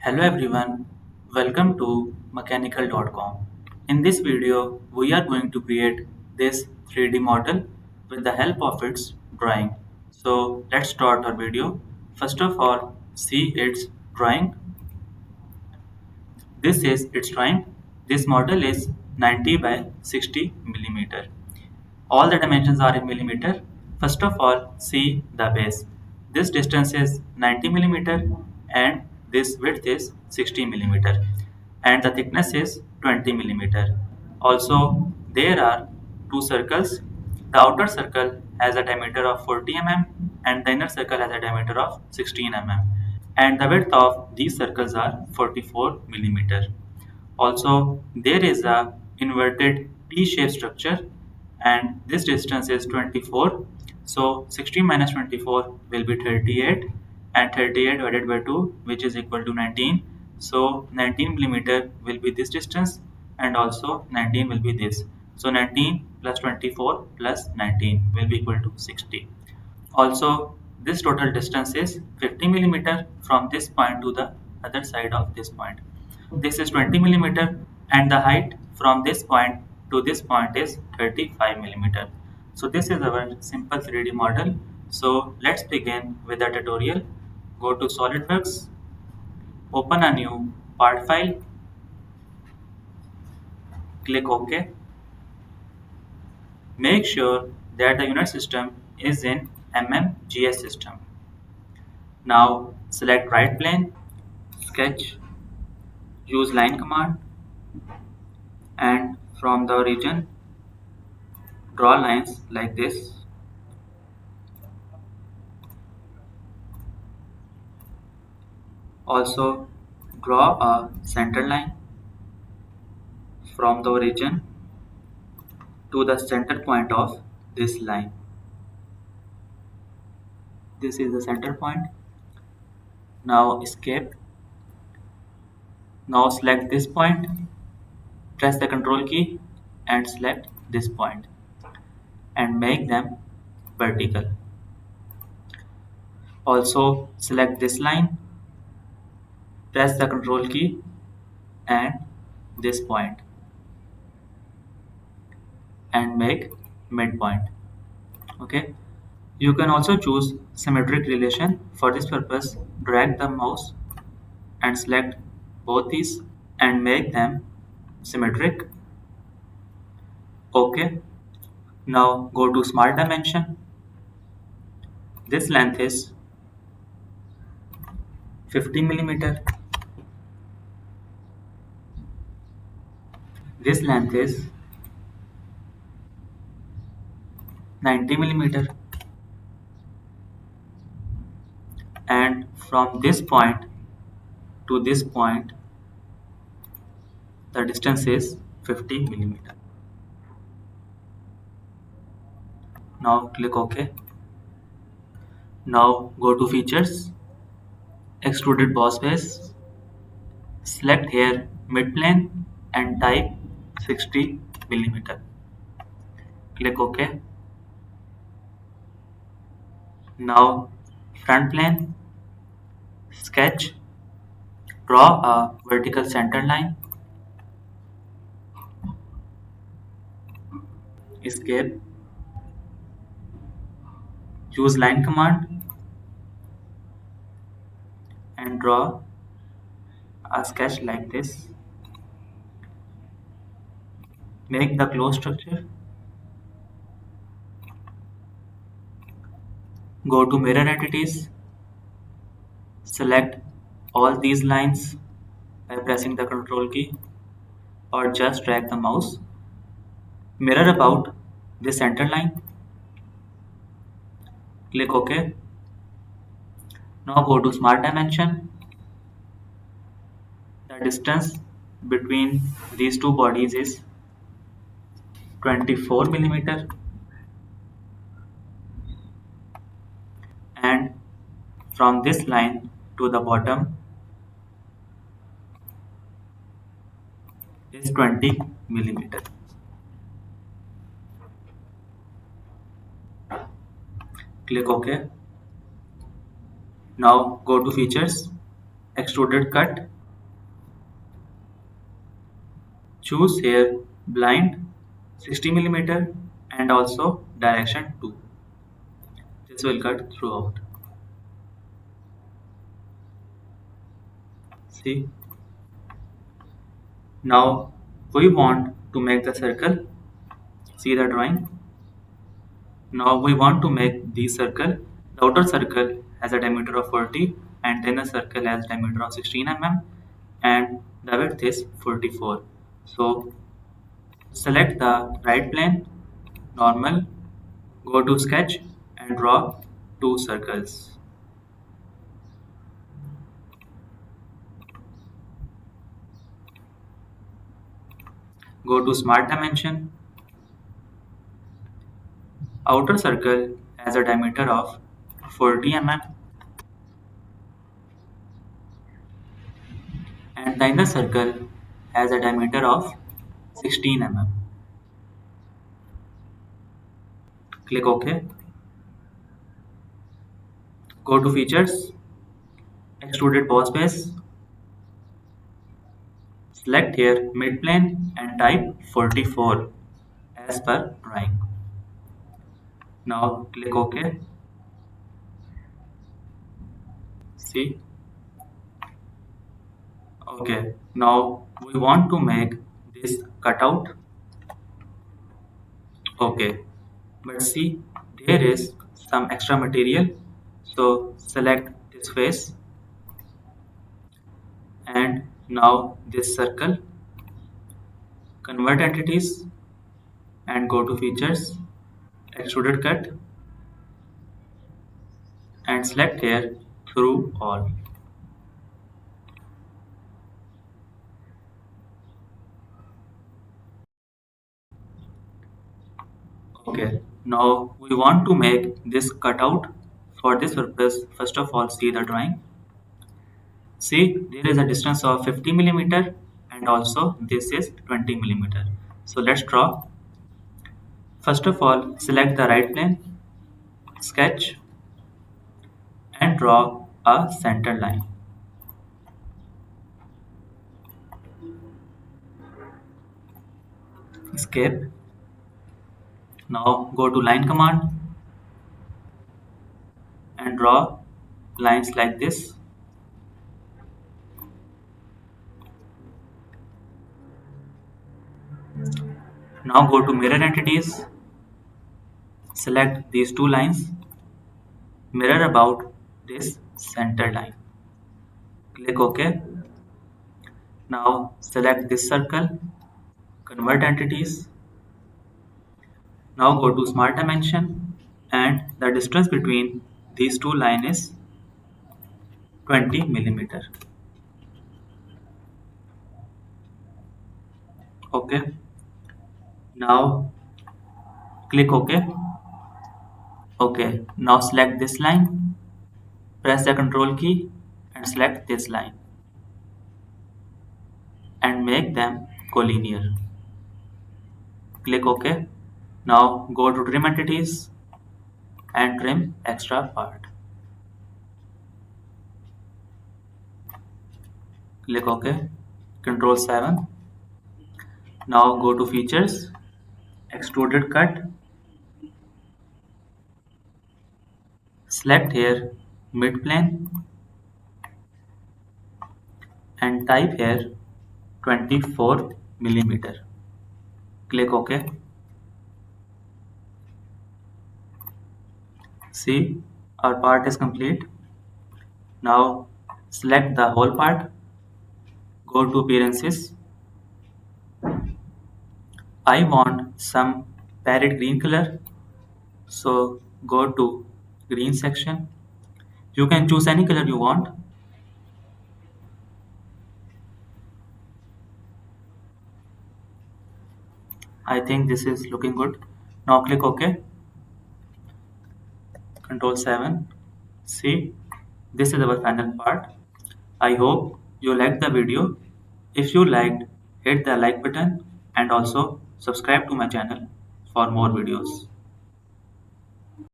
Hello everyone, welcome to mechanical.com. In this video, we are going to create this 3D model with the help of its drawing. So let's start our video. First of all, see its drawing. This is its drawing. This model is 90 by 60 millimeter. All the dimensions are in millimeter. First of all, see the base. This distance is 90 millimeter and this width is 60 millimeter and the thickness is 20 millimeter. Also, there are two circles. The outer circle has a diameter of 40 mm and the inner circle has a diameter of 16 mm and the width of these circles are 44 millimeter. Also, there is a inverted T-shaped structure and this distance is 24. So 60 minus 24 will be 38 and 38 divided by 2 which is equal to 19. So 19 millimeter will be this distance and also 19 will be this. So 19 plus 24 plus 19 will be equal to 60. Also, this total distance is 50 millimeter from this point to the other side of this point. This is 20 millimeter and the height from this point to this point is 35 millimeter. So this is our simple 3D model. So let's begin with the tutorial. Go to SolidWorks, open a new part file, click OK. Make sure that the unit system is in MMGS system. Now select right plane, sketch, use line command and from the origin draw lines like this. Also draw a center line from the origin to the center point of this line. This is the center point. Now escape. Now select this point, press the control key and select this point and make them vertical. Also select this line, press the control key and this point and make midpoint. Okay. You can also choose symmetric relation. For this purpose, drag the mouse and select both these and make them symmetric. Okay. Now go to smart dimension. This length is 50 millimeter. This length is 90 millimeter. And from this point to this point, the distance is 50 millimeter. Now click OK. Now go to features, extruded boss base, select here mid plane and type 60 millimeter. Click OK. Now front plane, sketch, draw a vertical center line, escape, use line command and draw a sketch like this. Make the closed structure. Go to mirror entities, select all these lines by pressing the control key or just drag the mouse. Mirror about the center line. Click OK. Now go to smart dimension. The distance between these two bodies is 24 millimeter and from this line to the bottom is 20 millimeter. Click OK. Now go to features, extruded cut. Choose here blind 60 millimeter and also direction 2. This will cut throughout. See, now we want to make the circle. See the drawing. Now we want to make the circle. The outer circle has a diameter of 40 and then the circle has diameter of 16 mm and the width is 44. So select the right plane, normal, go to sketch and draw two circles. Go to smart dimension. Outer circle has a diameter of 40 mm and the inner circle has a diameter of 16 mm. Click OK. Go to features, extruded boss base. Select here midplane and type 44 as per drawing. Now click OK. See. Okay. Now we want to make this cutout. Okay. But see, there is some extra material. So select this face and now this circle. Convert entities and go to features, extruded cut and select here through all. Okay, now we want to make this cutout. For this purpose, first of all see the drawing. See, there is a distance of 50 millimeter and also this is 20 millimeter. So let's draw. First of all, select the right plane, sketch and draw a center line. Escape. Now go to line command and draw lines like this. Now go to mirror entities, select these two lines, mirror about this center line. Click OK. Now select this circle, convert entities. Now go to smart dimension and the distance between these two lines is 20 millimeter. Okay. Now click OK. Okay. Now select this line, press the control key and select this line and make them collinear. Click OK. Now go to trim entities and trim extra part. Click OK. Control 7. Now go to features, extruded cut. Select here midplane and type here 24 millimeter. Click OK. See, our part is complete. Now select the whole part. Go to appearances. I want some parrot green color. So go to green section. You can choose any color you want. I think this is looking good. Now click OK. Control 7. See, this is our final part. I hope you liked the video. If you liked, hit the like button and also subscribe to my channel for more videos.